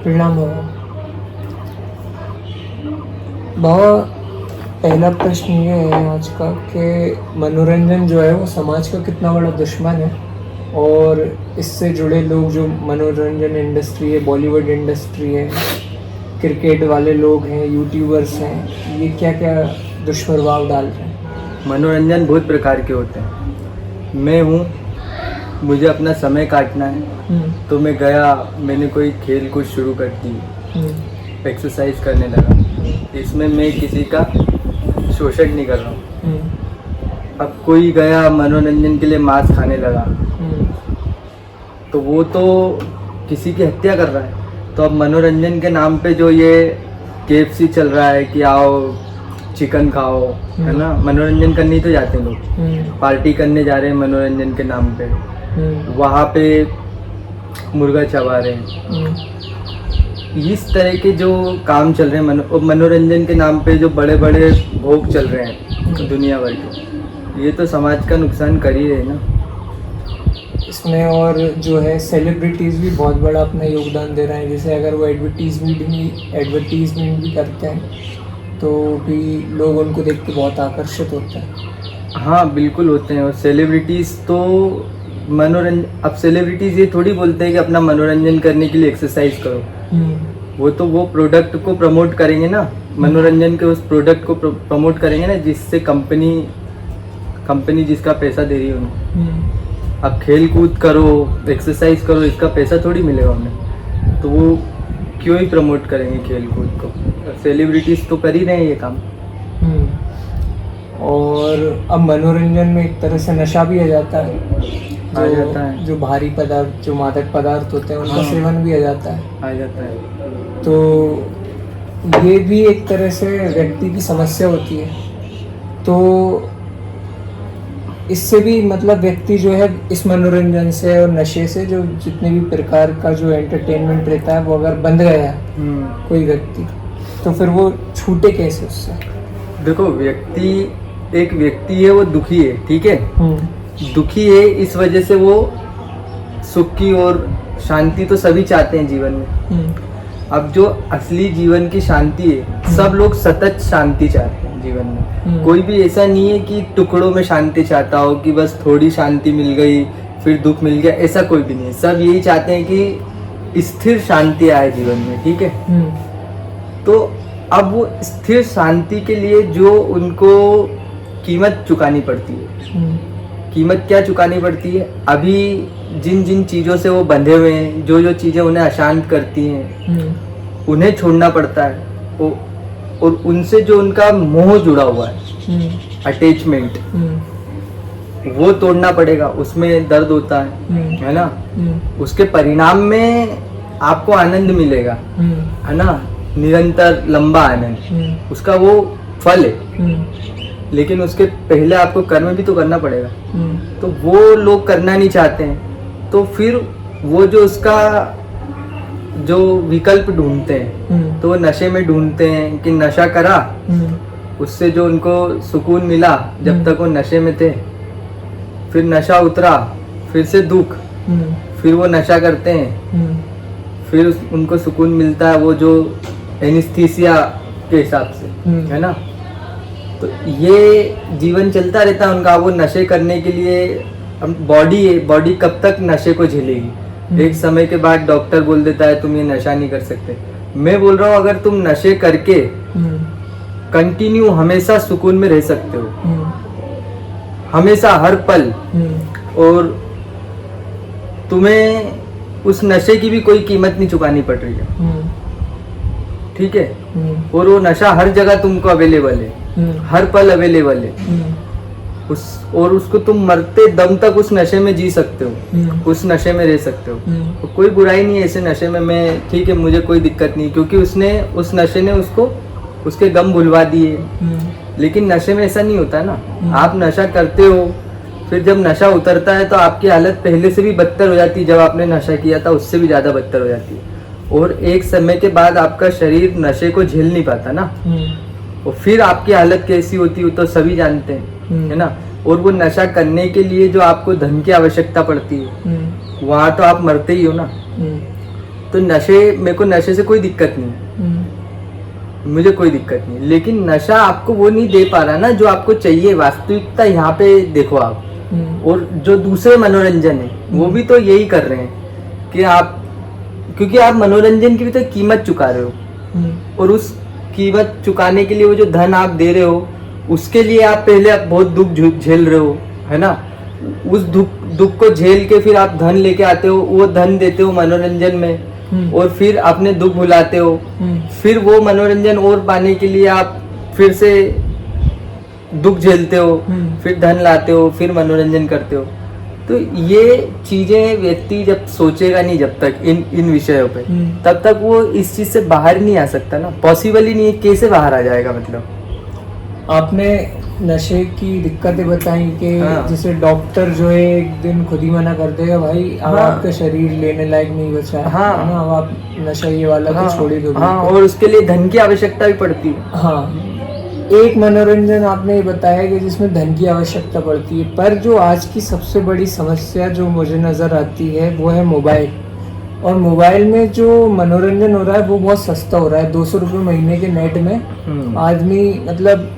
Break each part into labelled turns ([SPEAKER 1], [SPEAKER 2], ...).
[SPEAKER 1] परिणाम हो रहा है। बहुत पहला प्रश्न ये है आज का कि मनोरंजन जो है वो समाज का कितना बड़ा दुश्मन है, और इससे जुड़े लोग जो मनोरंजन इंडस्ट्री है, बॉलीवुड इंडस्ट्री है, क्रिकेट वाले लोग हैं, यूट्यूबर्स हैं, ये क्या क्या दुष्प्रभाव डाल रहे हैं।
[SPEAKER 2] मनोरंजन बहुत प्रकार के होते हैं। मैं हूँ, मुझे अपना समय काटना है तो मैं गया, मैंने कोई खेल कूद शुरू कर दी, एक्सरसाइज करने लगा। इसमें मैं किसी का शोषण नहीं कर रहा हूँ। अब कोई गया मनोरंजन के लिए मांस खाने लगा तो वो तो किसी की हत्या कर रहा है। तो अब मनोरंजन के नाम पे जो ये KFC चल रहा है कि आओ चिकन खाओ, है ना, मनोरंजन करने ही तो जाते हैं लोग, पार्टी करने जा रहे हैं मनोरंजन के नाम पे, वहाँ पे मुर्गा चबा रहे हैं। इस तरह के जो काम चल रहे हैं मनोरंजन के नाम पे, जो बड़े बड़े भोग चल रहे हैं दुनिया भर के, ये तो समाज का नुकसान कर ही रहे ना।
[SPEAKER 1] इसमें और जो है सेलिब्रिटीज़ भी बहुत बड़ा अपना योगदान दे रहे हैं। जैसे अगर वो एडवर्टीजमेंट भी करते हैं तो भी लोग उनको देख के बहुत आकर्षित होते हैं।
[SPEAKER 2] हाँ बिल्कुल होते हैं। और सेलिब्रिटीज़ तो अब सेलिब्रिटीज़ ये थोड़ी बोलते हैं कि अपना मनोरंजन करने के लिए एक्सरसाइज करो। वो तो वो प्रोडक्ट को प्रमोट करेंगे ना, मनोरंजन के उस प्रोडक्ट को प्रमोट करेंगे ना, जिससे कंपनी जिसका पैसा दे रही है उन्हें। अब खेल कूद करो, एक्सरसाइज करो, इसका पैसा थोड़ी मिलेगा उन्हें, तो वो क्यों ही प्रमोट करेंगे खेल कूद को। सेलिब्रिटीज़ तो कर ही रहे हैं ये काम।
[SPEAKER 1] और अब मनोरंजन में एक तरह से नशा भी आ जाता है, जो भारी पदार्थ, जो मादक पदार्थ होते हैं उनका सेवन भी आ जाता है। तो ये भी एक तरह से व्यक्ति की समस्या होती है। तो इससे भी मतलब व्यक्ति जो है इस मनोरंजन से और नशे से, जो जितने भी प्रकार का जो एंटरटेनमेंट रहता है, वो अगर बंद गया कोई व्यक्ति, तो फिर वो छूटे कैसे उससे।
[SPEAKER 2] देखो, एक व्यक्ति है, वो दुखी है, ठीक है, दुखी है, इस वजह से वो सुख की और शांति तो सभी चाहते हैं जीवन में। अब जो असली जीवन की शांति है, सब लोग सतत शांति चाहते हैं जीवन में। कोई भी ऐसा नहीं है कि टुकड़ों में शांति चाहता हो, कि बस थोड़ी शांति मिल गई फिर दुख मिल गया, ऐसा कोई भी नहीं है। सब यही चाहते हैं कि स्थिर शांति आए जीवन में, ठीक है। तो अब वो स्थिर शांति के लिए जो उनको कीमत चुकानी पड़ती है, कीमत क्या चुकानी पड़ती है, अभी जिन जिन चीज़ों से वो बंधे हुए हैं, जो जो चीज़ें उन्हें अशांत करती हैं, उन्हें छोड़ना पड़ता है। और उनसे जो उनका मोह जुड़ा हुआ है, अटैचमेंट, वो तोड़ना पड़ेगा। उसमें दर्द होता है ना। उसके परिणाम में आपको आनंद मिलेगा, है ना, निरंतर लंबा आनंद, उसका वो फल है। लेकिन उसके पहले आपको कर्म भी तो करना पड़ेगा। तो वो लोग करना नहीं चाहते हैं, तो फिर वो जो उसका जो विकल्प ढूंढते हैं, तो वो नशे में ढूंढते हैं कि नशा करा, उससे जो उनको सुकून मिला जब तक वो नशे में थे, फिर नशा उतरा, फिर से दुख, फिर वो नशा करते हैं, फिर उनको सुकून मिलता है वो जो एनेस्थीसिया के हिसाब से, है ना। तो ये जीवन चलता रहता है उनका। वो नशे करने के लिए, बॉडी कब तक नशे को झेलेगी। एक समय के बाद डॉक्टर बोल देता है तुम ये नशा नहीं कर सकते। मैं बोल रहा हूँ, अगर तुम नशे करके कंटिन्यू हमेशा सुकून में रह सकते हो, हमेशा हर पल, और तुम्हें उस नशे की भी कोई कीमत नहीं चुकानी पड़ रही है, ठीक है, और वो नशा हर जगह तुमको अवेलेबल है, हर पल अवेलेबल है, और उसको तुम मरते दम तक उस नशे में जी सकते हो, उस नशे में रह सकते हो। तो कोई बुराई नहीं है ऐसे नशे में, मैं ठीक है, मुझे कोई दिक्कत नहीं, क्योंकि उस नशे ने उसको उसके गम भुलवा दिए। लेकिन नशे में ऐसा नहीं होता ना। आप नशा करते हो, फिर जब नशा उतरता है तो आपकी हालत पहले से भी बदतर हो जाती है, जब आपने नशा किया था उससे भी ज़्यादा बदतर हो जाती है। और एक समय के बाद आपका शरीर नशे को झेल नहीं पाता ना, और फिर आपकी हालत कैसी होती है तो सभी जानते हैं, है ना। और वो नशा करने के लिए जो आपको धन की आवश्यकता पड़ती है, वहाँ तो आप मरते ही हो ना। तो मेरे को नशे से कोई दिक्कत नहीं, मुझे कोई दिक्कत नहीं, लेकिन नशा आपको वो नहीं दे पा रहा ना जो आपको चाहिए। वास्तविकता यहाँ पे देखो आप, और जो दूसरे मनोरंजन है वो भी तो यही कर रहे हैं कि आप, क्योंकि आप मनोरंजन की भी तो कीमत चुका रहे हो, और उस कीमत चुकाने के लिए वो जो धन आप दे रहे हो उसके लिए आप पहले बहुत दुख झेल रहे हो, है ना। उस दुख को झेल के फिर आप धन लेके आते हो, वो धन देते हो मनोरंजन में, और फिर अपने दुख भुलाते हो। फिर वो मनोरंजन और पाने के लिए आप फिर से दुख झेलते हो, फिर धन लाते हो, फिर मनोरंजन करते हो। तो ये चीजें व्यक्ति जब सोचेगा नहीं, जब तक इन विषयों पे, तब तक वो इस चीज से बाहर नहीं आ सकता ना। पॉसिबल ही नहीं है, कैसे बाहर आ जाएगा। मतलब
[SPEAKER 1] आपने नशे की दिक्कतें बताई कि
[SPEAKER 2] हाँ।
[SPEAKER 1] जैसे डॉक्टर जो है एक दिन खुद ही मना कर देगा, भाई अब
[SPEAKER 2] हाँ।
[SPEAKER 1] आपका शरीर लेने लायक नहीं बचा है,
[SPEAKER 2] हाँ।
[SPEAKER 1] है ना, अब आप नशा ये वाला
[SPEAKER 2] हाँ।
[SPEAKER 1] तो छोड़ ही दो।
[SPEAKER 2] हाँ, और उसके लिए धन की आवश्यकता भी पड़ती है।
[SPEAKER 1] हाँ, एक मनोरंजन आपने ये बताया कि जिसमें धन की आवश्यकता पड़ती है, पर जो आज की सबसे बड़ी समस्या जो मुझे नज़र आती है वो है मोबाइल। और मोबाइल में जो मनोरंजन हो रहा है वो बहुत सस्ता हो रहा है। 200 रुपये महीने के नेट में आदमी मतलब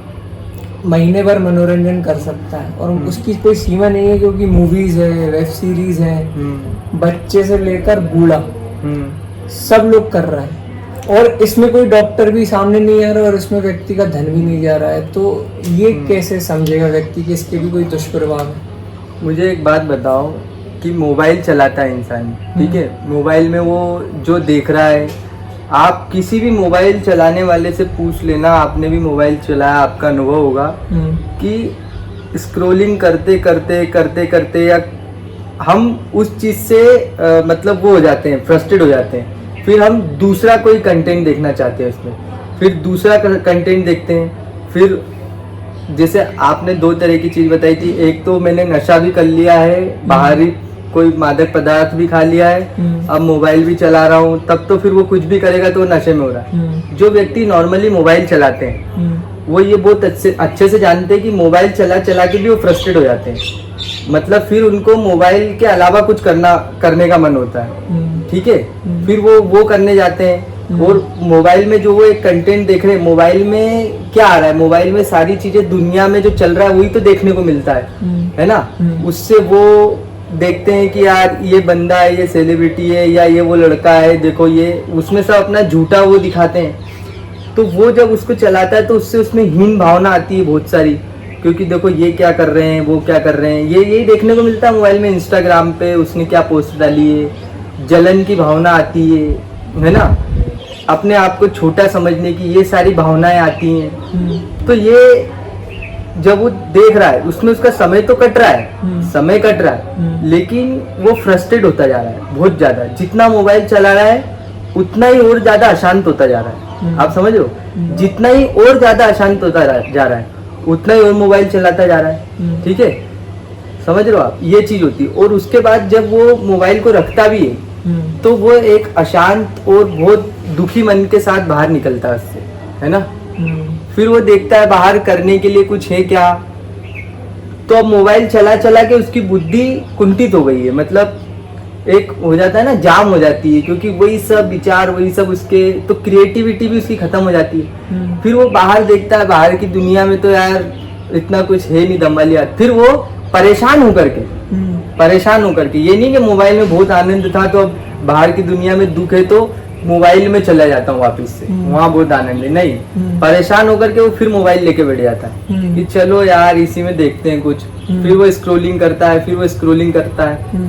[SPEAKER 1] महीने भर मनोरंजन कर सकता है, और उसकी कोई सीमा नहीं है, क्योंकि मूवीज़ है, वेब सीरीज़ है, बच्चे से लेकर बूढ़ा सब लोग कर रहा है। और इसमें कोई डॉक्टर भी सामने नहीं आ रहा, और इसमें व्यक्ति का धन भी नहीं जा रहा है। तो ये कैसे समझेगा व्यक्ति कि इसके भी कोई दुष्प्रभाव है?
[SPEAKER 2] मुझे एक बात बताओ कि मोबाइल चलाता है इंसान, ठीक है, मोबाइल में वो जो देख रहा है, आप किसी भी मोबाइल चलाने वाले से पूछ लेना, आपने भी मोबाइल चलाया, आपका अनुभव होगा कि स्क्रॉलिंग करते करते करते करते या हम उस चीज़ से मतलब वो हो जाते हैं, फ्रस्ट्रेट हो जाते हैं। फिर हम दूसरा कोई कंटेंट देखना चाहते हैं उसमें, फिर दूसरा कंटेंट देखते हैं। फिर जैसे आपने 2 तरह की चीज़ बताई थी, एक तो मैंने नशा भी कर लिया है, बाहरी कोई मादक पदार्थ भी खा लिया है, अब मोबाइल भी चला रहा हूँ, तब तो फिर वो कुछ भी करेगा तो नशे में हो रहा है। जो व्यक्ति नॉर्मली मोबाइल चलाते हैं वो ये बहुत अच्छे से जानते हैं कि मोबाइल चला चला के भी वो फ्रस्ट्रेट हो जाते हैं। मतलब फिर उनको मोबाइल के अलावा कुछ करने का मन होता है, ठीक है, फिर वो करने जाते हैं। और मोबाइल में जो वो एक कंटेंट देख रहे हैं, मोबाइल में क्या आ रहा है, मोबाइल में सारी चीजें दुनिया में जो चल रहा है वही तो देखने को मिलता है ना। उससे वो देखते हैं कि यार ये बंदा है, ये सेलिब्रिटी है, या ये वो लड़का है, देखो ये, उसमें सब अपना झूठा वो दिखाते हैं। तो वो जब उसको चलाता है तो उससे उसमें हीन भावना आती है बहुत सारी, क्योंकि देखो ये क्या कर रहे हैं, वो क्या कर रहे हैं, यही देखने को मिलता है मोबाइल में। इंस्टाग्राम पे उसने क्या पोस्ट डाली है, जलन की भावना आती है ना, अपने आप को छोटा समझने की ये सारी भावनाएं आती हैं। तो ये जब वो देख रहा है उसमें उसका समय तो कट रहा है, समय कट रहा है, लेकिन वो फ्रस्ट्रेट होता जा रहा है बहुत ज्यादा। जितना मोबाइल चला रहा है उतना ही और ज्यादा अशांत होता जा रहा है। आप समझ लो, जितना ही और ज्यादा अशांत होता जा रहा है उतना ही और मोबाइल चलाता जा रहा है, ठीक है, समझ लो आप, ये चीज होती है। और उसके बाद जब वो मोबाइल को रखता भी है तो वो एक अशांत और बहुत दुखी मन के साथ बाहर निकलता है उससे, है ना। फिर वो देखता है बाहर करने के लिए कुछ है क्या, तो अब मोबाइल चला चला के उसकी बुद्धि कुंठित हो गई है। मतलब एक हो जाता है ना, जाम हो जाती है, क्योंकि वही सब विचार, वही सब उसके, तो क्रिएटिविटी भी उसकी खत्म हो जाती है। फिर वो बाहर देखता है, बाहर की दुनिया में तो यार इतना कुछ है नहीं, दम वाली बात। फिर वो परेशान होकर के, ये नहीं कि मोबाइल में बहुत आनंद था तो अब बाहर की दुनिया में दुख है तो मोबाइल में चला जाता हूँ वापस से, वहाँ बहुत आनंद है, नहीं, परेशान होकर के वो फिर मोबाइल लेके बैठ जाता है कि चलो यार इसी में देखते हैं कुछ। फिर वो स्क्रॉलिंग करता है,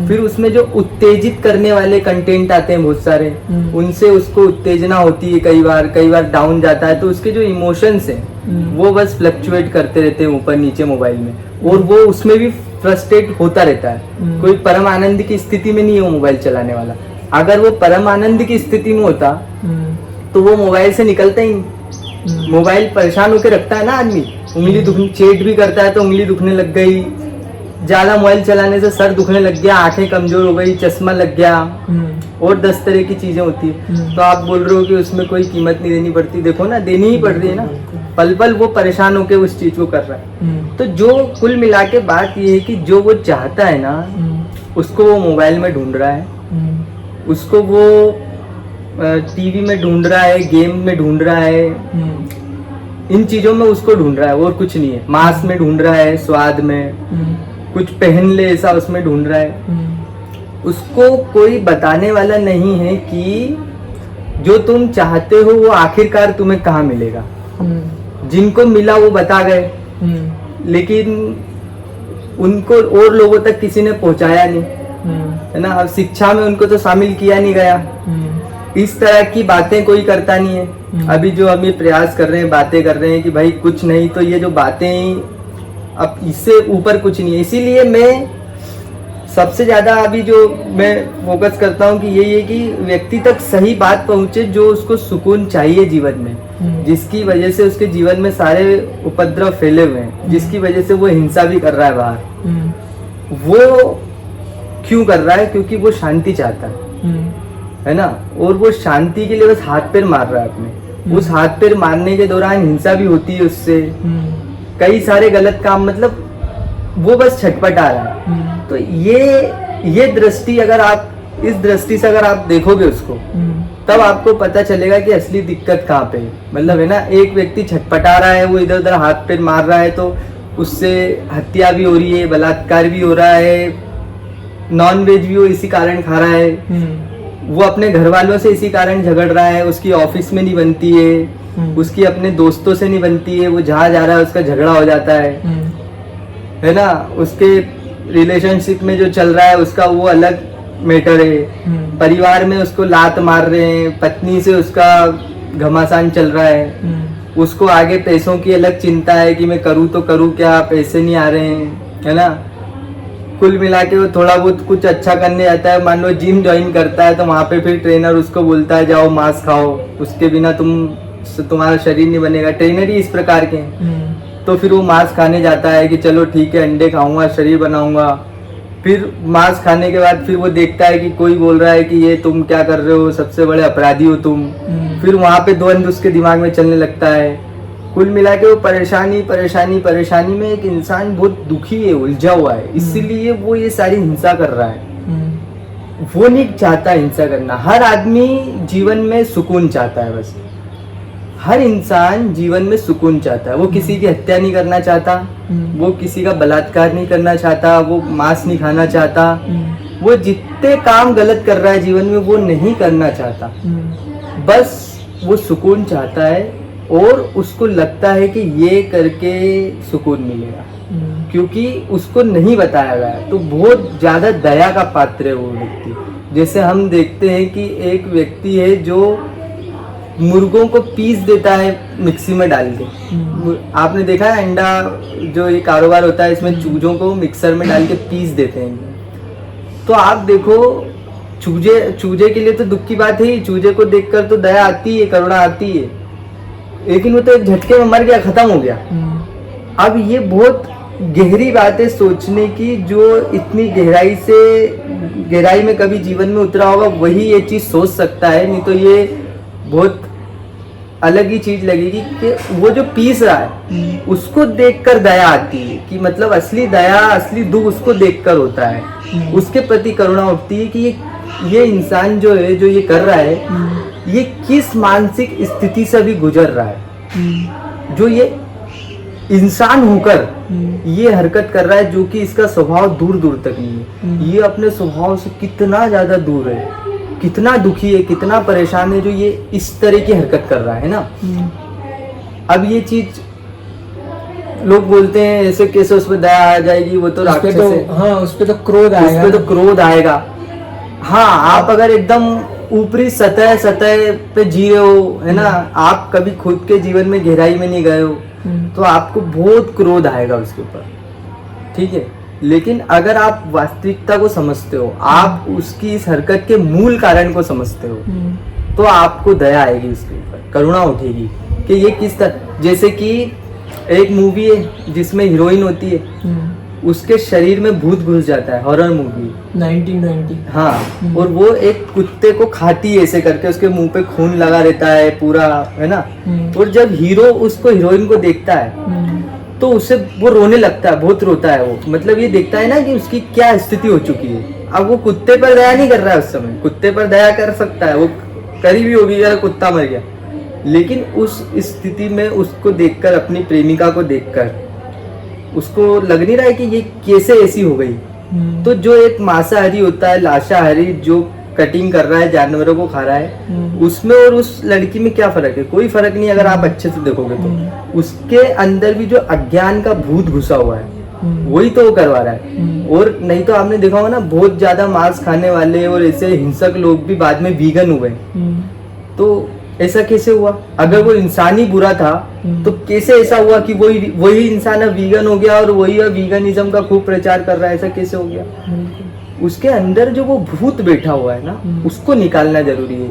[SPEAKER 2] फिर उसमें जो उत्तेजित करने वाले कंटेंट आते हैं बहुत सारे, उनसे उसको उत्तेजना होती है, कई बार डाउन जाता है। तो उसके जो इमोशंस हैं वो बस फ्लक्चुएट करते रहते हैं ऊपर नीचे मोबाइल में, और वो उसमें भी फ्रस्ट्रेट होता रहता है। कोई परम आनंद की स्थिति में नहीं है वो मोबाइल चलाने वाला। अगर वो परम आनंद की स्थिति में होता तो वो मोबाइल से निकलता ही नहीं। मोबाइल परेशान होकर रखता है ना आदमी, उंगली दुखने, चेट भी करता है तो उंगली दुखने लग गई, ज्यादा मोबाइल चलाने से सर दुखने लग गया, आंखें कमजोर हो गई, चश्मा लग गया, और 10 तरह की चीजें होती है। तो आप बोल रहे हो कि उसमें कोई कीमत नहीं देनी पड़ती, देखो ना, देनी ही पड़ रही है ना। पल पल वो परेशान होकर उस चीज को कर रहा है। तो जो कुल मिला के बात ये है कि जो वो चाहता है ना उसको वो मोबाइल में ढूंढ रहा है, उसको वो टीवी में ढूंढ रहा है, गेम में ढूंढ रहा है, इन चीजों में उसको ढूंढ रहा है और कुछ नहीं है। मांस में ढूंढ रहा है, स्वाद में, कुछ पहन ले ऐसा उसमें ढूंढ रहा है। उसको कोई बताने वाला नहीं है कि जो तुम चाहते हो वो आखिरकार तुम्हें कहाँ मिलेगा। जिनको मिला वो बता गए, लेकिन उनको और लोगों तक किसी ने पहुंचाया नहीं, है ना। अब शिक्षा में उनको तो शामिल किया नहीं गया। इस तरह की बातें कोई करता नहीं है। अभी जो हम ये प्रयास कर रहे हैं, बातें कर रहे हैं कि भाई कुछ नहीं, तो ये जो बातें, अब इससे ऊपर कुछ नहीं है। इसीलिए मैं सबसे ज्यादा अभी जो मैं फोकस करता हूँ कि ये कि व्यक्ति तक सही बात पहुंचे, जो उसको सुकून चाहिए जीवन में, जिसकी वजह से उसके जीवन में सारे उपद्रव फैले हुए हैं, जिसकी वजह से वो हिंसा भी कर रहा है बाहर, वो क्यों कर रहा है? क्योंकि वो शांति चाहता है ना। और वो शांति के लिए बस हाथ पैर मार रहा है अपने। उस हाथ पैर मारने के दौरान हिंसा भी होती है उससे, कई सारे गलत काम, मतलब वो बस छटपटा रहा है। तो ये दृष्टि, अगर आप इस दृष्टि से अगर आप देखोगे उसको, तब आपको पता चलेगा कि असली दिक्कत कहाँ पे है। मतलब है ना, एक व्यक्ति छटपटा रहा है, वो इधर उधर हाथ पैर मार रहा है, तो उससे हत्या भी हो रही है, बलात्कार भी हो रहा है, नॉन वेज भी वो इसी कारण खा रहा है, वो अपने घर वालों से इसी कारण झगड़ रहा है, उसकी ऑफिस में नहीं बनती है, उसकी अपने दोस्तों से नहीं बनती है, वो जहाँ जा रहा है उसका झगड़ा हो जाता है ना। उसके रिलेशनशिप में जो चल रहा है उसका वो अलग मैटर है। परिवार में उसको लात मार रहे हैं, पत्नी से उसका घमासान चल रहा है, उसको आगे पैसों की अलग चिंता है कि मैं करूँ तो करूँ क्या, पैसे नहीं आ रहे हैं, है ना। कुल मिला के वो थोड़ा बहुत कुछ अच्छा करने जाता है, मान लो जिम ज्वाइन करता है, तो वहाँ पे फिर ट्रेनर उसको बोलता है जाओ मांस खाओ, उसके बिना तुम्हारा शरीर नहीं बनेगा। ट्रेनर ही इस प्रकार के हैं। तो फिर वो मांस खाने जाता है कि चलो ठीक है, अंडे खाऊंगा, शरीर बनाऊंगा। फिर मांस खाने के बाद फिर वो देखता है कि कोई बोल रहा है कि ये तुम क्या कर रहे हो, सबसे बड़े अपराधी हो तुम। फिर वहाँ पे द्वंद्व उसके दिमाग में चलने लगता है। कुल मिला के वो परेशानी में एक इंसान बहुत दुखी है, उलझा हुआ है, इसीलिए वो ये सारी हिंसा कर रहा है। वो नहीं चाहता हिंसा करना। हर आदमी जीवन में सुकून चाहता है, बस हर इंसान जीवन में सुकून चाहता है। वो किसी की हत्या नहीं करना चाहता, वो किसी का बलात्कार नहीं करना चाहता, वो मांस नहीं खाना चाहता, वो जितने काम गलत कर रहा है जीवन में वो नहीं करना चाहता, बस वो सुकून चाहता है। और उसको लगता है कि ये करके सुकून मिलेगा, क्योंकि उसको नहीं बताया गया। तो बहुत ज्यादा दया का पात्र है वो व्यक्ति। जैसे हम देखते हैं कि एक व्यक्ति है जो मुर्गों को पीस देता है मिक्सी में डाल के। आपने देखा है अंडा जो ये कारोबार होता है, इसमें चूजों को मिक्सर में डाल के पीस देते हैं। तो आप देखो, चूजे के लिए तो दुख की बात है, चूजे को देखकर तो दया आती है, करुणा आती है, लेकिन वो तो एक झटके में मर गया, खत्म हो गया। अब ये बहुत गहरी बात है सोचने की, जो इतनी गहराई में कभी जीवन में उतरा होगा वही ये चीज सोच सकता है, नहीं तो ये बहुत अलग ही चीज लगेगी कि वो जो पीस रहा है उसको देखकर दया आती है, कि मतलब असली दया, असली दुख उसको देखकर होता है, उसके प्रति करुणा उठती है कि ये इंसान जो है, जो ये कर रहा है, ये किस मानसिक स्थिति से भी गुजर रहा है, जो ये इंसान होकर ये हरकत कर रहा है, जो कि इसका स्वभाव दूर दूर तक नहीं है। ये अपने स्वभाव से कितना ज्यादा दूर है, कितना दुखी है, कितना परेशान है, जो ये इस तरह की हरकत कर रहा है ना। अब ये चीज लोग बोलते हैं ऐसे कैसे उस पर दया आ जाएगी, वो तो राक्षस है।
[SPEAKER 1] हाँ, उस पे तो क्रोध आएगा,
[SPEAKER 2] उस पे तो क्रोध आएगा। हाँ, आप अगर एकदम ऊपरी सतह पे जी रहे हो, है ना, आप कभी खुद के जीवन में गहराई में नहीं गए हो, तो आपको बहुत क्रोध आएगा उसके ऊपर, ठीक है। लेकिन अगर आप वास्तविकता को समझते हो, आप उसकी इस हरकत के मूल कारण को समझते हो, तो आपको दया आएगी उसके ऊपर, करुणा उठेगी कि ये किस तरह। जैसे कि एक मूवी है जिसमें हीरोइन होती है, उसके शरीर में भूत घुस जाता है, हॉरर मूवी 1920। हाँ, और वो एक कुत्ते को खाती है ऐसे करके, उसके मुंह पे खून लगा रहता है पूरा, है ना। और जब हीरो उसको, हीरोइन को देखता है, तो उससे वो रोने लगता है, बहुत रोता है वो। मतलब ये देखता है ना कि उसकी क्या स्थिति हो चुकी है। अब वो कुत्ते पर दया नहीं कर रहा है उस समय, कुत्ते पर दया कर सकता है, वो करी भी होगी यार, कुत्ता मर गया, लेकिन उस स्थिति में उसको देखकर, अपनी प्रेमिका को देखकर उसको लग नहीं रहा है कि ये कैसे ऐसी हो गई। तो जो एक मांसाहारी होता है, लाशाहारी, जो कटिंग कर रहा है, जानवरों को खा रहा है, उसमें और उस लड़की में क्या फर्क है? कोई फर्क नहीं, अगर आप अच्छे से देखोगे तो। उसके अंदर भी जो अज्ञान का भूत घुसा हुआ है, वही तो वो करवा रहा है। और नहीं तो आपने देखा होगा ना, बहुत ज्यादा मांस खाने वाले और ऐसे हिंसक लोग भी बाद में वीगन हुए। तो ऐसा कैसे हुआ? अगर वो इंसान ही बुरा था तो कैसे ऐसा हुआ कि वही इंसान अब वीगन हो गया और वही अब वीगनिज्म का खूब प्रचार कर रहा है? ऐसा कैसे हो गया? उसके अंदर जो वो भूत बैठा हुआ है ना, उसको निकालना जरूरी है।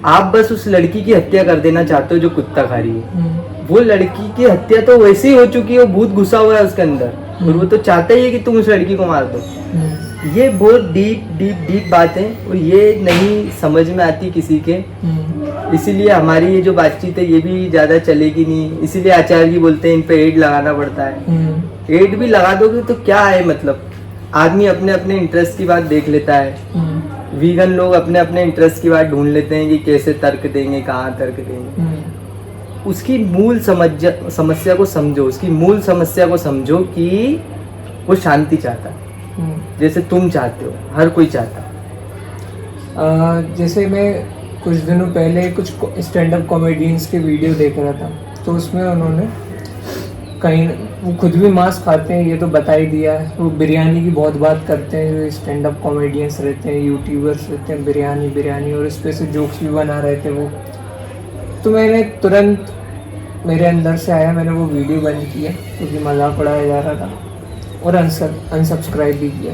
[SPEAKER 2] आप बस उस लड़की की हत्या कर देना चाहते हो जो कुत्ता खा रही है। वो लड़की की हत्या तो वैसे ही हो चुकी है, वो भूत घुसा हुआ है उसके अंदर, और वो तो चाहता ही है कि तुम उस लड़की को मार दो। ये बहुत डीप बात है और ये नहीं समझ में आती किसी के। इसीलिए हमारी ये जो बातचीत है ये भी ज्यादा चलेगी नहीं। इसीलिए आचार्य जी बोलते हैं इन पे एड लगाना पड़ता है। एड भी लगा दोगे तो क्या है, मतलब आदमी अपने अपने इंटरेस्ट की बात देख लेता है। वीगन लोग अपने अपने इंटरेस्ट की बात ढूंढ लेते हैं कि कैसे तर्क देंगे, कहाँ तर्क देंगे। उसकी मूल समस्या को समझो, उसकी मूल समस्या को समझो कि वो शांति चाहता है, जैसे तुम चाहते हो, हर कोई चाहता है।
[SPEAKER 1] जैसे मैं कुछ दिनों पहले कुछ स्टैंड अप कॉमेडियंस के वीडियो देख रहा था, तो उसमें उन्होंने कहीं, वो खुद भी मांस खाते हैं ये तो बता ही दिया है, वो बिरयानी की बहुत बात करते हैं। जो स्टैंड अप कॉमेडियंस रहते हैं, यूट्यूबर्स रहते हैं, बिरयानी और इस पे से जोक्स भी बना रहे थे वो। तो मैंने तुरंत, मेरे अंदर से आया, मैंने वो वीडियो बंद किया क्योंकि मजाक उड़ाया जा रहा था, और अनसब्सक्राइब भी किया।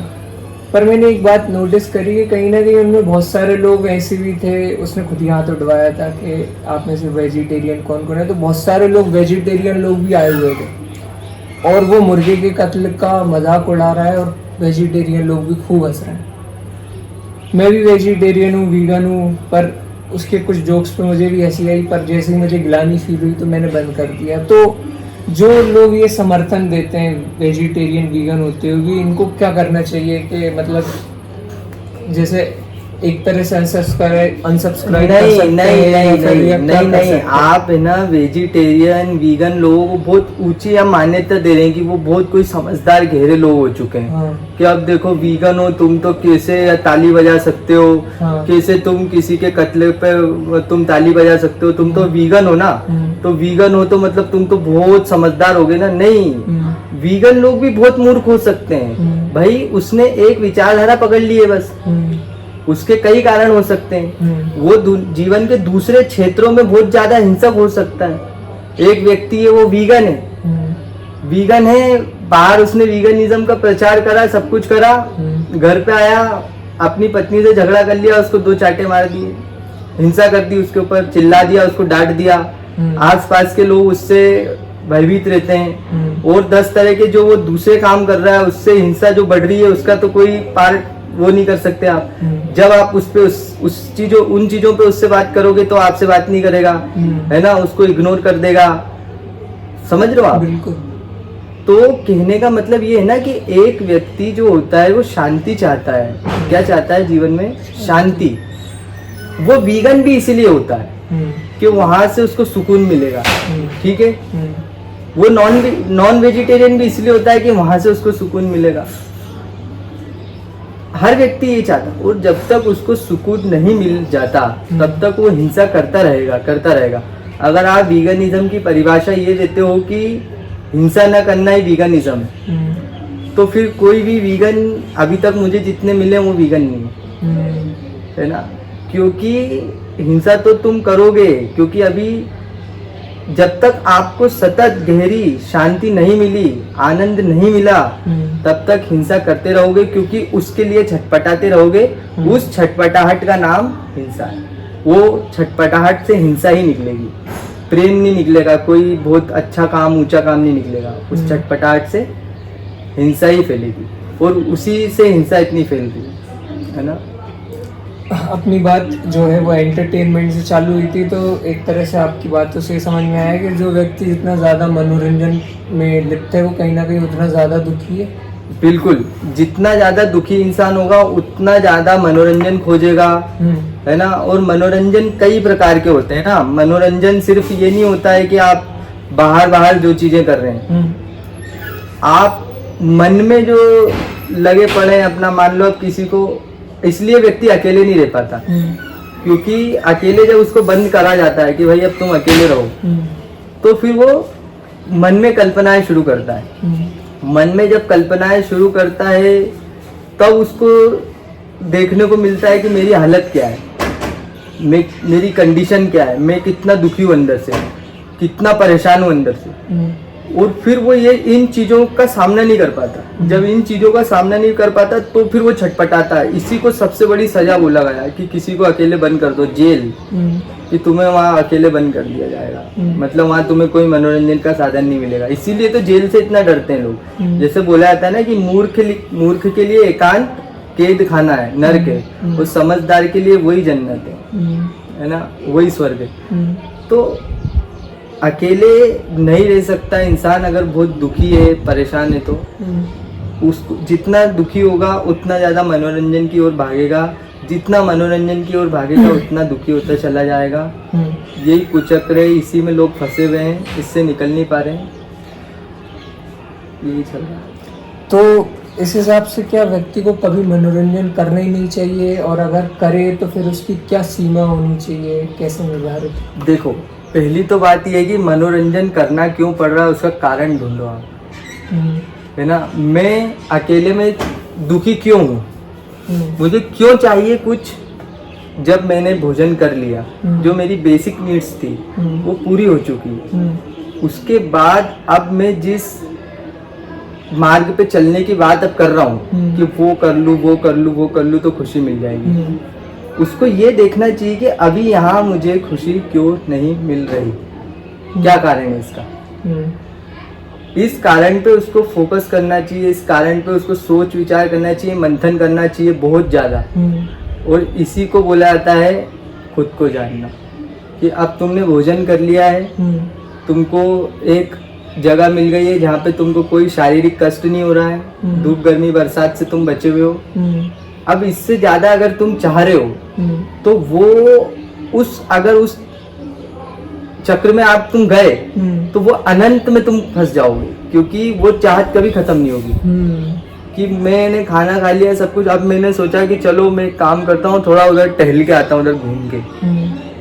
[SPEAKER 1] पर मैंने एक बात नोटिस करी कि कहीं ना कहीं उनमें बहुत सारे लोग ऐसे भी थे, उसने खुद ही हाथ उठवाया था कि आप में से वेजिटेरियन कौन कौन है, तो बहुत सारे लोग वेजिटेरियन लोग भी आए हुए थे, और वो मुर्गे के कत्ल का मजाक उड़ा रहा है और वेजिटेरियन लोग भी खूब हंस रहे हैं। मैं भी वेजिटेरियन हूँ, वीगन हूँ, पर उसके कुछ जोक्स पे मुझे भी हंसी आई, पर जैसे ही मुझे गिलानी फील हुई तो मैंने बंद कर दिया। तो जो लोग ये समर्थन देते हैं वेजिटेरियन वीगन होते हुए, इनको क्या करना चाहिए कि मतलब जैसे एक तरह से अनसब्सक्राइब नहीं,
[SPEAKER 2] आप है ना वेजिटेरियन वीगन लोगों को बहुत ऊंची हम मान्यता दे रहे हैं कि वो बहुत कोई समझदार गहरे लोग हो चुके हैं। हाँ। कि अब देखो वीगन हो तुम तो कैसे ताली बजा सकते हो। हाँ। कैसे तुम किसी के कत्ले पे तुम ताली बजा सकते हो, तुम तो वीगन हो ना, तो वीगन हो तो मतलब तुम तो बहुत समझदार हो गए ना। नहीं, वीगन लोग भी बहुत मूर्ख हो सकते हैं भाई। उसने एक विचारधारा पकड़ ली है बस, उसके कई कारण हो सकते हैं। वो जीवन के दूसरे क्षेत्रों में बहुत ज्यादा हिंसक हो सकता है। एक व्यक्ति है वो वीगन है, बाहर उसने वीगनिज्म का प्रचार करा, सब कुछ करा, घर पे आया, अपनी पत्नी से झगड़ा कर लिया, उसको 2 चाटे मार दिए, हिंसा कर दी उसके ऊपर, चिल्ला दिया, उसको डांट दिया। आसपास के लोग उससे भयभीत रहते हैं, और 10 तरह के जो वो दूसरे काम कर रहा है उससे हिंसा जो बढ़ रही है उसका तो कोई पार्ट वो नहीं कर सकते आप। जब आप उस पे उन चीजों पे उससे बात करोगे तो आपसे बात नहीं करेगा, है ना, उसको इग्नोर कर देगा। समझ रहे हो आप?
[SPEAKER 1] बिल्कुल।
[SPEAKER 2] तो कहने का मतलब ये है ना कि एक व्यक्ति जो होता है वो शांति चाहता है। क्या चाहता है जीवन में? शांति। वो वीगन भी इसीलिए होता है कि वहां से उसको सुकून मिलेगा। ठीक है। वो नॉन वेजिटेरियन भी इसलिए होता है कि वहां से उसको सुकून मिलेगा। हर व्यक्ति ये चाहता है, और जब तक उसको सुकून नहीं मिल जाता तब तक वो हिंसा करता रहेगा। अगर आप वीगनिज्म की परिभाषा ये देते हो कि हिंसा न करना ही वीगनिज्म है, तो फिर कोई भी वीगन अभी तक मुझे जितने मिले वो वीगन नहीं है ना। क्योंकि हिंसा तो तुम करोगे, क्योंकि अभी जब तक आपको सतत गहरी शांति नहीं मिली, आनंद नहीं मिला, तब तक हिंसा करते रहोगे, क्योंकि उसके लिए छटपटाते रहोगे। उस छटपटाहट का नाम हिंसा है। वो छटपटाहट से हिंसा ही निकलेगी, प्रेम नहीं निकलेगा, कोई बहुत अच्छा काम, ऊंचा काम नहीं निकलेगा। उस छटपटाहट से हिंसा ही फैलेगी, और उसी से हिंसा इतनी फैलती है ना।
[SPEAKER 1] अपनी बात जो है वो एंटरटेनमेंट से चालू हुई थी, तो एक तरह से आपकी बातों से समझ में आया कि जो व्यक्ति जितना ज़्यादा मनोरंजन में लिप्त है वो कहीं ना कहीं उतना ज़्यादा दुखी है।
[SPEAKER 2] बिल्कुल, जितना ज़्यादा दुखी इंसान होगा उतना ज़्यादा मनोरंजन खोजेगा, है ना। और मनोरंजन कई प्रकार के होते हैं ना। मनोरंजन सिर्फ ये नहीं होता है कि आप बाहर जो चीजें कर रहे हैं, आप मन में जो लगे पड़े हैं अपना, मान लो आप किसी को, इसलिए व्यक्ति अकेले नहीं रह पाता, क्योंकि अकेले जब उसको बंद करा जाता है कि भाई अब तुम अकेले रहो, तो फिर वो मन में कल्पनाएं शुरू करता है। मन में जब कल्पनाएं शुरू करता है तब उसको देखने को मिलता है कि मेरी हालत क्या है, मेरी कंडीशन क्या है, मैं कितना दुखी हूँ अंदर से, कितना परेशान हूँ अंदर से। और फिर वो ये इन चीजों का सामना नहीं कर पाता। जब इन चीजों का सामना नहीं कर पाता तो फिर वो छटपटाता है। इसी को सबसे बड़ी सजा बोला गया है कि किसी को अकेले बंद कर दो, जेल, कि तुम्हें वहाँ अकेले बंद कर दिया जाएगा, मतलब वहाँ तुम्हें कोई मनोरंजन का साधन नहीं मिलेगा। इसीलिए तो जेल से इतना डरते हैं लोग। जैसे बोला जाता है ना कि मूर्ख के लिए एकांत कैद खाना है, नर्क है, और समझदार के लिए वही जन्नत है ना, वही स्वर्ग है। तो अकेले नहीं रह सकता इंसान। अगर बहुत दुखी है, परेशान है, तो उसको जितना दुखी होगा उतना ज्यादा मनोरंजन की ओर भागेगा, जितना मनोरंजन की ओर भागेगा उतना दुखी होता चला जाएगा। यही कुचक्र है, इसी में लोग फंसे हुए हैं, इससे निकल नहीं पा रहे हैं, यही चल रहा है।
[SPEAKER 1] तो इस हिसाब से क्या व्यक्ति को कभी मनोरंजन करना ही नहीं चाहिए, और अगर करे तो फिर उसकी क्या सीमा होनी चाहिए, कैसे निर्धारित?
[SPEAKER 2] देखो, पहली तो बात यह है कि मनोरंजन करना क्यों पड़ रहा है उसका कारण ढूंढो आप, है ना। मैं अकेले में दुखी क्यों हूँ, मुझे क्यों चाहिए कुछ। जब मैंने भोजन कर लिया, जो मेरी बेसिक नीड्स थी वो पूरी हो चुकी है, उसके बाद अब मैं जिस मार्ग पे चलने की बात अब कर रहा हूँ कि वो कर लूँ तो खुशी मिल जाएगी, उसको ये देखना चाहिए कि अभी यहाँ मुझे खुशी क्यों नहीं मिल रही, क्या कारण है इसका। इस कारण पे उसको फोकस करना चाहिए, इस कारण पे उसको सोच विचार करना चाहिए, मंथन करना चाहिए बहुत ज़्यादा। और इसी को बोला जाता है खुद को जानना, कि अब तुमने भोजन कर लिया है, तुमको एक जगह मिल गई है जहाँ पे तुमको कोई शारीरिक कष्ट नहीं हो रहा है, धूप गर्मी बरसात से तुम बचे हुए हो। अब इससे ज्यादा अगर तुम चाह रहे हो तो वो अगर उस चक्र में आप तुम गए तो वो अनंत में तुम फंस जाओगे, क्योंकि वो चाहत कभी खत्म नहीं होगी। कि मैंने खाना खा लिया सब कुछ, अब मैंने सोचा कि चलो मैं काम करता हूँ, थोड़ा उधर टहल के आता हूँ, उधर घूम के।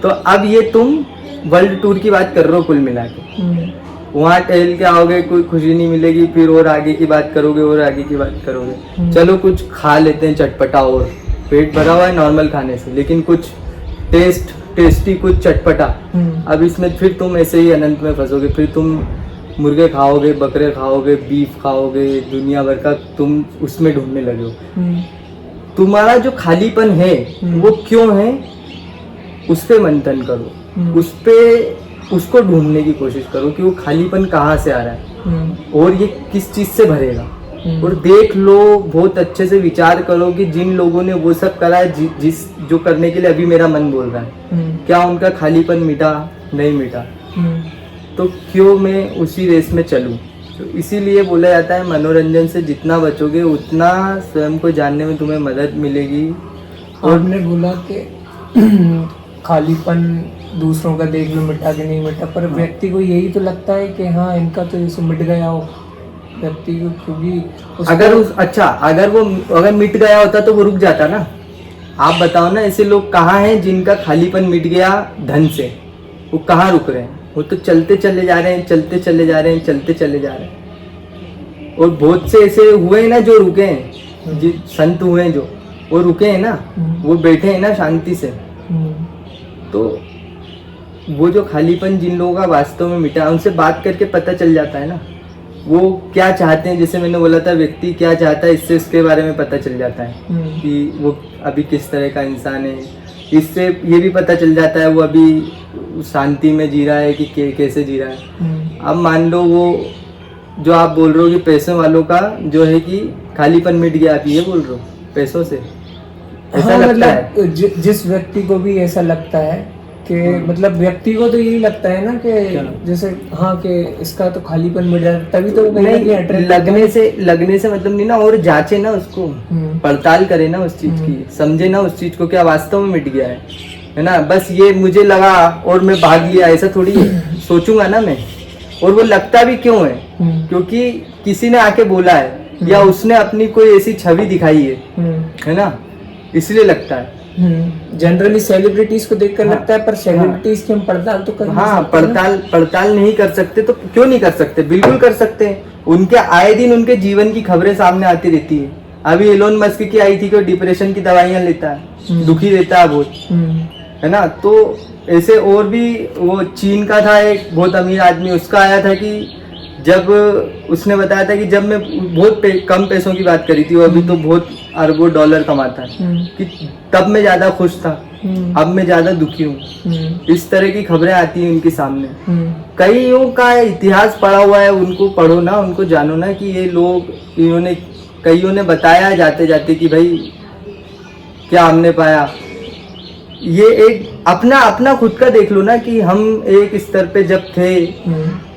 [SPEAKER 2] तो अब ये तुम वर्ल्ड टूर की बात कर रहे हो कुल मिला के, वहाँ टहल के आओगे, कोई खुशी नहीं मिलेगी, फिर और आगे की बात करोगे, और आगे की बात करोगे। चलो कुछ खा लेते हैं चटपटा, और पेट भरा हुआ है नॉर्मल खाने से, लेकिन कुछ टेस्टी कुछ चटपटा। अब इसमें फिर तुम ऐसे ही अनंत में फंसोगे, फिर तुम मुर्गे खाओगे, बकरे खाओगे, बीफ खाओगे, दुनिया भर का तुम उसमें ढूंढने लगे हो। तुम्हारा जो खालीपन है वो क्यों है, उस पे मंथन करो, उसको ढूंढने की कोशिश करो कि वो खालीपन कहाँ से आ रहा है और ये किस चीज से भरेगा। और देख लो, बहुत अच्छे से विचार करो कि जिन लोगों ने वो सब करा है, जो करने के लिए अभी मेरा मन बोल रहा है, क्या उनका खालीपन मिटा? नहीं मिटा, तो क्यों मैं उसी रेस में चलूं? तो इसीलिए बोला जाता है मनोरंजन से जितना बचोगे उतना स्वयं को जानने में तुम्हें मदद मिलेगी।
[SPEAKER 1] और आपने बोला कि खालीपन दूसरों का देख लो मिटा के नहीं मिटा, पर व्यक्ति को यही तो लगता है कि हाँ इनका तो जैसे मिट गया हो व्यक्ति को, क्योंकि अगर मिट गया होता तो वो रुक जाता ना। आप बताओ ना, ऐसे लोग कहाँ हैं जिनका खालीपन मिट गया धन से, वो कहाँ रुक रहे हैं? वो तो चलते चले जा रहे हैं, चलते चले जा रहे हैं। और बहुत से ऐसे हुए हैं ना जो रुके हैं, संत हुए हैं जो वो रुके हैं ना, वो बैठे हैं ना शांति से। तो वो जो खालीपन जिन लोगों का वास्तव में मिटा, उनसे बात करके पता चल जाता है ना वो क्या चाहते हैं। जैसे मैंने बोला था, व्यक्ति क्या चाहता है, इससे उसके बारे में पता चल जाता है कि वो अभी किस तरह का इंसान है। इससे ये भी पता चल जाता है वो अभी शांति में जी रहा है कि कैसे जी रहा है। अब मान लो वो जो आप बोल रहे हो कि पैसों वालों का जो है कि खालीपन मिट गया, आप ये बोल रहे हो पैसों से, ऐसा लगता है। जिस व्यक्ति को भी ऐसा लगता है कि मतलब व्यक्ति को तो यही लगता है ना कि जैसे हाँ कि इसका तो खालीपन मिल रहा है, तभी तो वो कहीं ना कहीं
[SPEAKER 2] नहीं,
[SPEAKER 1] attract
[SPEAKER 2] लगने से मतलब नहीं ना, और जांचे ना उसको, पड़ताल करे ना उस चीज की, समझे ना उस चीज को क्या वास्तव में मिट गया है ना। बस ये मुझे लगा और मैं भाग लिया, ऐसा थोड़ी है, सोचूंगा ना मैं। और वो लगता भी क्यों है, क्योंकि किसी ने आके बोला है या उसने अपनी कोई ऐसी छवि दिखाई है ना, इसलिए लगता है।
[SPEAKER 1] जनरली सेलिब्रिटीज को देखकर लगता है, पर सेलिब्रिटीज की हम पड़ताल तो कर नहीं सकते ना।
[SPEAKER 2] पड़ताल नहीं कर सकते तो क्यों नहीं कर सकते, बिल्कुल कर सकते हैं। उनके आए दिन उनके जीवन की खबरें सामने आती रहती है। अभी एलोन मस्क की आई थी कि डिप्रेशन की दवाइयां लेता है, दुखी रहता है बहुत, है ना। तो ऐसे और भी, वो चीन का था एक बहुत अमीर आदमी, उसका आया था कि जब उसने बताया था कि जब मैं बहुत कम पैसों की बात करी थी, वो अभी तो बहुत अरबों डॉलर कमाता है, कि तब मैं ज्यादा खुश था, अब मैं ज्यादा दुखी हूँ। इस तरह की खबरें आती हैं उनके सामने। कईयों का इतिहास पढ़ा हुआ है, उनको पढ़ो ना, उनको जानो ना कि ये लोग, कईयों ने बताया जाते जाते कि भाई क्या हमने पाया। ये एक अपना खुद का देख लो ना, कि हम एक स्तर पे जब थे,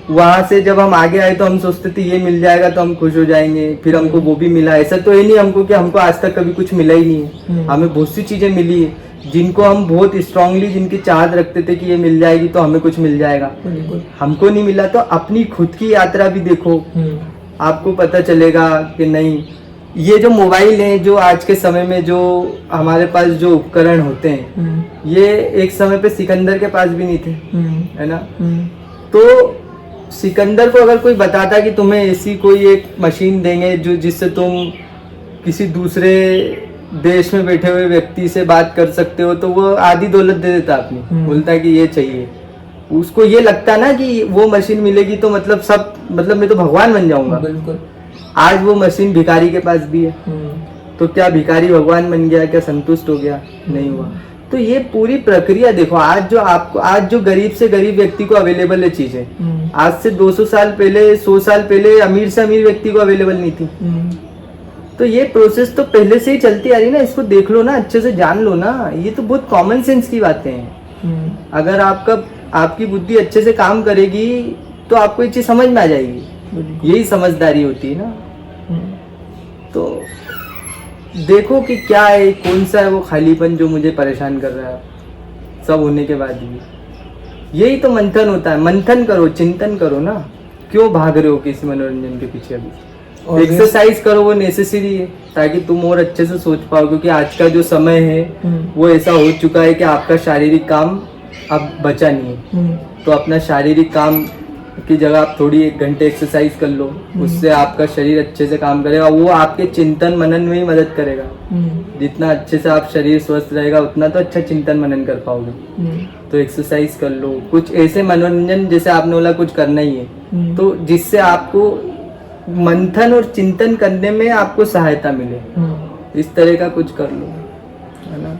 [SPEAKER 2] वहां से जब हम आगे आए तो हम सोचते थे ये मिल जाएगा तो हम खुश हो जाएंगे, फिर हमको वो भी मिला। ऐसा तो है नहीं हमको कि हमको आज तक कभी कुछ मिला ही नहीं है। हमें बहुत सी चीजें मिली है जिनको हम बहुत स्ट्रांगली, जिनकी चाहत रखते थे कि ये मिल जाएगी तो हमें कुछ मिल जाएगा, हमको नहीं मिला। तो अपनी खुद की यात्रा भी देखो, आपको पता चलेगा कि नहीं, ये जो मोबाइल है, जो आज के समय में जो हमारे पास जो उपकरण होते हैं, ये एक समय पे सिकंदर के पास भी नहीं थे, है ना। तो सिकंदर को अगर कोई बताता कि तुम्हें ऐसी कोई एक मशीन देंगे जो जिससे तुम किसी दूसरे देश में बैठे हुए व्यक्ति से बात कर सकते हो, तो वो आधी दौलत दे देता अपनी, बोलता कि ये चाहिए। उसको ये लगता ना कि वो मशीन मिलेगी तो मतलब सब, मतलब मैं तो भगवान बन जाऊंगा।
[SPEAKER 1] बिल्कुल।
[SPEAKER 2] आज वो मशीन भिखारी के पास भी है, तो क्या भिखारी भगवान बन गया, क्या संतुष्ट हो गया? नहीं हुआ। तो ये पूरी प्रक्रिया देखो, आज जो गरीब से गरीब व्यक्ति को अवेलेबल है चीजें, आज से 200 साल पहले, 100 साल पहले अमीर से अमीर व्यक्ति को अवेलेबल नहीं थी। तो ये प्रोसेस तो पहले से ही चलती आ रही ना, इसको देख लो ना, अच्छे से जान लो ना। ये तो बहुत कॉमन सेंस की बातें हैं। अगर आपकी बुद्धि अच्छे से काम करेगी तो आपको ये चीज समझ में आ जाएगी। यही समझदारी होती है ना। तो देखो कि क्या है, कौन सा है वो खालीपन जो मुझे परेशान कर रहा है सब होने के बाद भी। यही तो मंथन होता है। मंथन करो, चिंतन करो ना, क्यों भाग रहे हो किसी मनोरंजन के पीछे? अभी एक्सरसाइज करो, वो नेसेसरी है ताकि तुम और अच्छे से सोच पाओ। क्योंकि आज का जो समय है वो ऐसा हो चुका है कि आपका शारीरिक काम अब बचा नहीं है। तो अपना शारीरिक काम की जगह आप थोड़ी 1 घंटे एक्सरसाइज कर लो, उससे आपका शरीर अच्छे से काम करेगा। वो आपके चिंतन मनन में ही मदद करेगा। जितना अच्छे से आप शरीर स्वस्थ रहेगा उतना तो अच्छा चिंतन मनन कर पाओगे। तो एक्सरसाइज कर लो, कुछ ऐसे मनोरंजन जैसे आपने बोला कुछ करना ही है, तो जिससे आपको मंथन और चिंतन करने में आपको सहायता मिले, इस तरह का कुछ कर लो, है ना।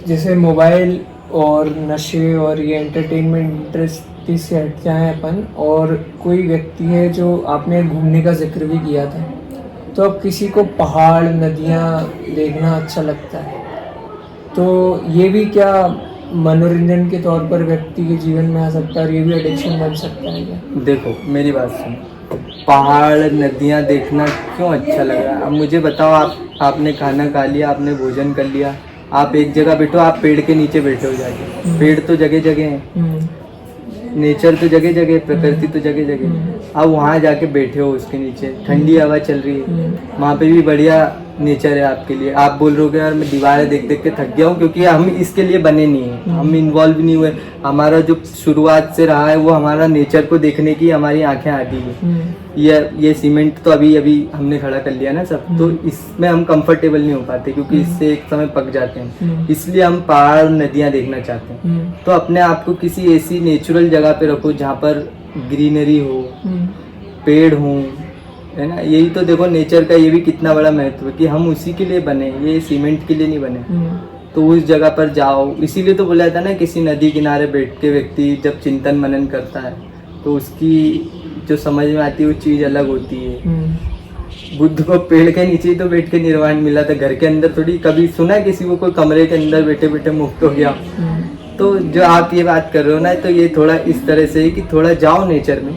[SPEAKER 1] जैसे मोबाइल और नशे और ये एंटरटेनमेंट इंडस्ट्री से हट जाए अपन, और कोई व्यक्ति है जो आपने घूमने का जिक्र भी किया था, तो अब किसी को पहाड़ नदियाँ देखना अच्छा लगता है, तो ये भी क्या मनोरंजन के तौर पर व्यक्ति के जीवन में आ सकता है और ये भी एडिक्शन बन सकता है क्या?
[SPEAKER 2] देखो मेरी बात सुनो, पहाड़ नदियाँ देखना क्यों अच्छा लग रहा है? अब मुझे बताओ, आपने खाना खा लिया, आपने भोजन कर लिया, आप एक जगह बैठो, आप पेड़ के नीचे बैठे हो जाके। पेड़ तो जगह जगह है, नेचर तो जगह जगह, प्रकृति तो जगह जगह। आप वहाँ जाके बैठे हो उसके नीचे, ठंडी हवा चल रही है, वहाँ पे भी बढ़िया नेचर है आपके लिए। आप बोल रहे हो यार मैं दीवारें देख देख के थक गया हूँ, क्योंकि हम इसके लिए बने नहीं हैं, हम इन्वॉल्व नहीं हुए। हमारा जो शुरुआत से रहा है वो हमारा नेचर को देखने की हमारी आंखें आती है। ये सीमेंट तो अभी अभी हमने खड़ा कर लिया ना सब, तो इसमें हम कंफर्टेबल नहीं हो पाते, क्योंकि इससे एक समय पक जाते हैं। इसलिए हम पहाड़ नदियाँ देखना चाहते हैं। तो अपने आप को किसी ऐसी नेचुरल जगह पे रखो जहाँ पर ग्रीनरी हो, पेड़ हो, है ना। यही तो देखो नेचर का ये भी कितना बड़ा महत्व है कि हम उसी के लिए बने, ये सीमेंट के लिए नहीं बने। तो उस जगह पर जाओ। इसीलिए तो बोला था ना, किसी नदी किनारे बैठ के व्यक्ति जब चिंतन मनन करता है तो उसकी जो समझ में आती है वो चीज़ अलग होती है। बुद्ध को पेड़ के नीचे ही तो बैठ के निर्वाण मिला था, घर के अंदर थोड़ी। कभी सुना है किसी को कोई कमरे के अंदर बैठे बैठे मुक्त हो गया? तो जो आप ये बात कर रहे हो ना, तो ये थोड़ा इस तरह से है कि थोड़ा जाओ नेचर में,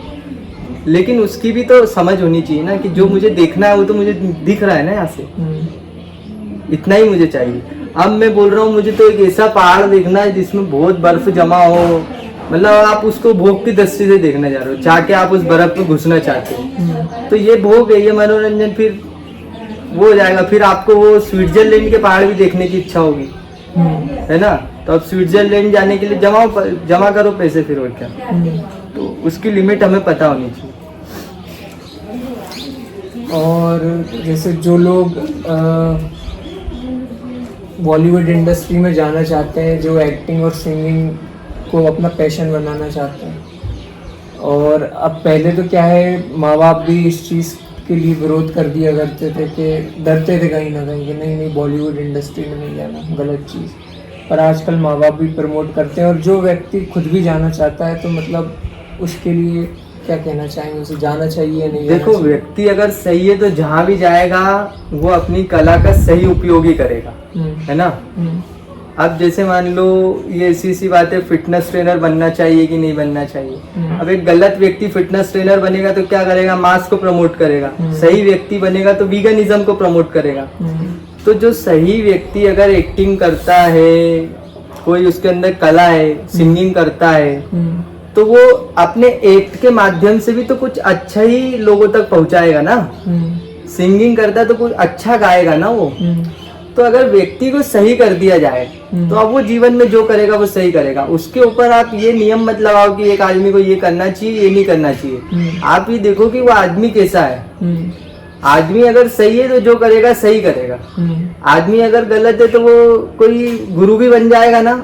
[SPEAKER 2] लेकिन उसकी भी तो समझ होनी चाहिए ना कि जो मुझे देखना है वो तो मुझे दिख रहा है ना यहाँ से, इतना ही मुझे चाहिए। अब मैं बोल रहा हूँ मुझे तो एक ऐसा पहाड़ देखना है जिसमें बहुत बर्फ जमा हो, मतलब आप उसको भोग की दृष्टि से देखने जा रहे हो, चाह के आप उस बर्फ में घुसना चाहते हो, तो ये भोग है, ये मनोरंजन फिर वो हो जाएगा। फिर आपको वो स्विट्जरलैंड के पहाड़ भी देखने की इच्छा होगी, है ना? तो अब स्विट्जरलैंड जाने के लिए जमा करो पैसे, फिर और क्या। तो उसकी लिमिट हमें पता होनी चाहिए।
[SPEAKER 1] और जैसे जो लोग बॉलीवुड इंडस्ट्री में जाना चाहते हैं, जो एक्टिंग और सिंगिंग को अपना पैशन बनाना चाहते हैं, और अब पहले तो क्या है, माँ बाप भी इस चीज़ के लिए विरोध कर दिया करते थे कि डरते थे कहीं ना कहीं कि नहीं नहीं बॉलीवुड इंडस्ट्री में नहीं जाना, गलत चीज़। पर आजकल माँ बाप भी प्रमोट करते हैं, और जो व्यक्ति खुद भी जाना चाहता है तो मतलब उसके लिए क्या कहना चाहेंगे, उसे जाना चाहिए या नहीं?
[SPEAKER 2] देखो, व्यक्ति अगर सही है तो जहाँ भी जाएगा वो अपनी कला का सही उपयोग ही करेगा, है ना? अब जैसे मान लो ये ऐसी सी बात है, फिटनेस ट्रेनर बनना चाहिए कि नहीं बनना चाहिए। अब एक गलत व्यक्ति फिटनेस ट्रेनर बनेगा तो क्या करेगा? मांस को प्रमोट करेगा। सही व्यक्ति बनेगा तो वीगनिज्म को प्रमोट करेगा। तो जो सही व्यक्ति अगर एक्टिंग करता है, कोई उसके अंदर कला है, सिंगिंग करता है, तो वो अपने एक्ट के माध्यम से भी तो कुछ अच्छा ही लोगों तक पहुंचाएगा ना। सिंगिंग करता है तो कुछ अच्छा गाएगा ना वो। तो अगर व्यक्ति को सही कर दिया जाए तो अब वो जीवन में जो करेगा वो सही करेगा। उसके ऊपर आप ये नियम मत लगाओ कि एक आदमी को ये करना चाहिए, ये नहीं करना चाहिए। आप ये देखो कि वो आदमी कैसा है। आदमी अगर सही है तो जो करेगा सही करेगा। आदमी अगर गलत है तो वो कोई गुरु भी बन जाएगा ना,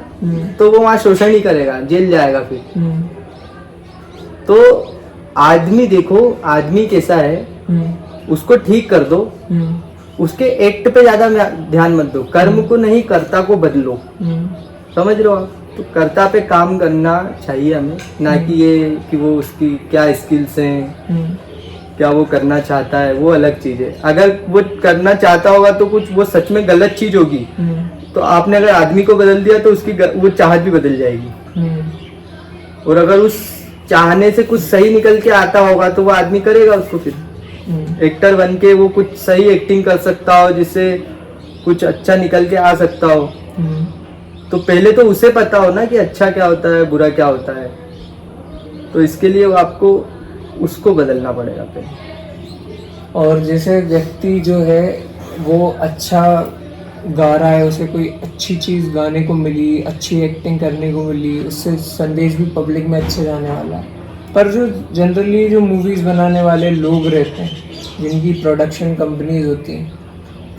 [SPEAKER 2] तो वो वहां शोषण ही करेगा, जेल जाएगा फिर। तो आदमी देखो, आदमी कैसा है उसको ठीक कर दो, उसके एक्ट पे ज्यादा ध्यान मत दो, कर्म को नहीं कर्ता को बदलो। समझ रहे हो आप? तो कर्ता पे काम करना चाहिए हमें, ना कि ये कि वो उसकी क्या स्किल्स हैं, क्या वो करना चाहता है, वो अलग चीज है। अगर वो करना चाहता होगा तो कुछ वो सच में गलत चीज होगी, तो आपने अगर आदमी को बदल दिया तो उसकी वो चाहत भी बदल जाएगी। और अगर उस चाहने से कुछ सही निकल के आता होगा तो वो आदमी करेगा उसको। फिर एक्टर बन के वो कुछ सही एक्टिंग कर सकता हो जिससे कुछ अच्छा निकल के आ सकता हो। तो पहले तो उसे पता हो ना कि अच्छा क्या होता है, बुरा क्या होता है। तो इसके लिए आपको उसको बदलना पड़ेगा पहले।
[SPEAKER 1] और जैसे व्यक्ति जो है वो अच्छा गा रहा है, उसे कोई अच्छी चीज़ गाने को मिली, अच्छी एक्टिंग करने को मिली, उससे संदेश भी पब्लिक में अच्छे जाने वाला है। पर जो जनरली जो मूवीज़ बनाने वाले लोग रहते हैं, जिनकी प्रोडक्शन कंपनीज होती हैं,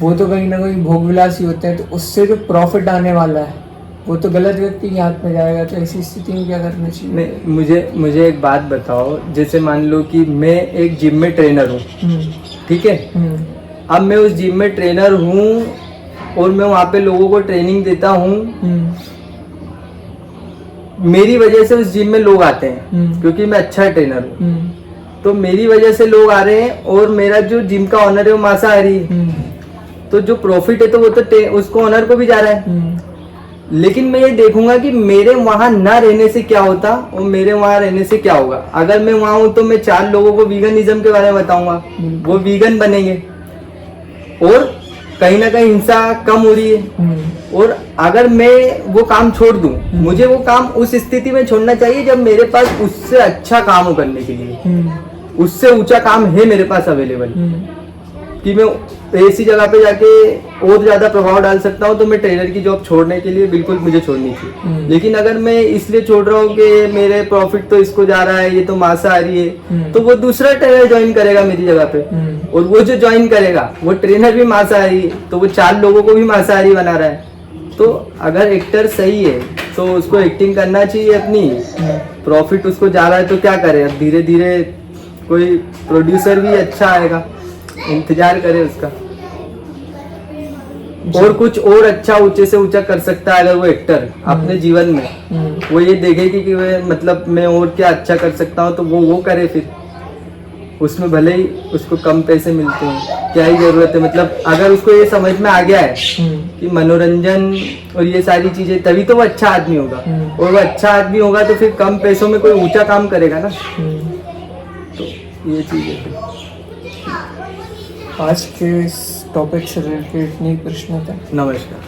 [SPEAKER 1] वो तो कहीं ना कहीं भोगविलासी होते हैं, तो उससे जो प्रॉफिट आने वाला है वो तो गलत व्यक्ति के हाथ में जाएगा। तो ऐसी स्थिति में क्या करना चाहिए?
[SPEAKER 2] नहीं, मुझे एक बात बताओ। जैसे मान लो कि मैं एक जिम में ट्रेनर हूँ, ठीक है? अब मैं उस जिम में ट्रेनर हूँ और मैं वहाँ पे लोगों को ट्रेनिंग देता हूँ। मेरी वजह से उस जिम में लोग आते हैं क्योंकि मैं अच्छा ट्रेनर हूँ। तो मेरी वजह से लोग आ रहे हैं और मेरा जो जिम का ऑनर है वो मांसाहारी है। तो जो प्रॉफिट है तो वो तो उसको ऑनर को भी जा रहा है। लेकिन मैं ये देखूंगा कि मेरे वहां ना रहने से क्या होता और मेरे वहां रहने से क्या होगा। अगर मैं वहां हूं तो मैं 4 लोगों को वीगनिज्म के बारे में बताऊंगा, वो वीगन बनेंगे और कहीं ना कहीं हिंसा कम हो रही है। और अगर मैं वो काम छोड़ दूं, मुझे वो काम उस स्थिति में छोड़ना चाहिए जब मेरे पास उससे अच्छा काम हो करने के लिए, उससे ऊंचा काम है मेरे पास अवेलेबल, कि मैं ऐसी जगह पे जाके और ज्यादा प्रभाव डाल सकता हूँ। तो मैं ट्रेनर की जॉब छोड़ने के लिए बिल्कुल मुझे छोड़नी चाहिए। लेकिन अगर मैं इसलिए छोड़ रहा हूँ कि मेरे प्रॉफिट तो इसको जा रहा है, ये तो मांसाहारी है, तो वो दूसरा ट्रेनर ज्वाइन करेगा मेरी जगह पे। और वो जो ज्वाइन करेगा वो ट्रेनर भी मांसाहारी है, तो वो 4 लोगों को भी मांसाहारी बना रहा है। तो अगर एक्टर सही है तो उसको एक्टिंग करना चाहिए अपनी, प्रॉफिट उसको जा रहा है तो क्या करे। अब धीरे धीरे कोई प्रोड्यूसर भी अच्छा आएगा, इंतजार करे उसका, और कुछ और अच्छा ऊंचे से ऊंचा कर सकता है। अगर वो एक्टर अपने जीवन में वो ये देखेगी कि वे मतलब मैं और क्या अच्छा कर सकता हूँ, तो वो करे फिर। उसमें भले ही उसको कम पैसे मिलते हैं, क्या ही जरूरत है। मतलब अगर उसको ये समझ में आ गया है कि मनोरंजन और ये सारी चीजें, तभी तो वो अच्छा आदमी होगा। और वो अच्छा आदमी होगा तो फिर कम पैसों में कोई ऊंचा काम करेगा ना। तो ये चीज है।
[SPEAKER 1] आज के इस टॉपिक से रिलेटेड इतनी प्रश्न था।
[SPEAKER 2] नमस्कार।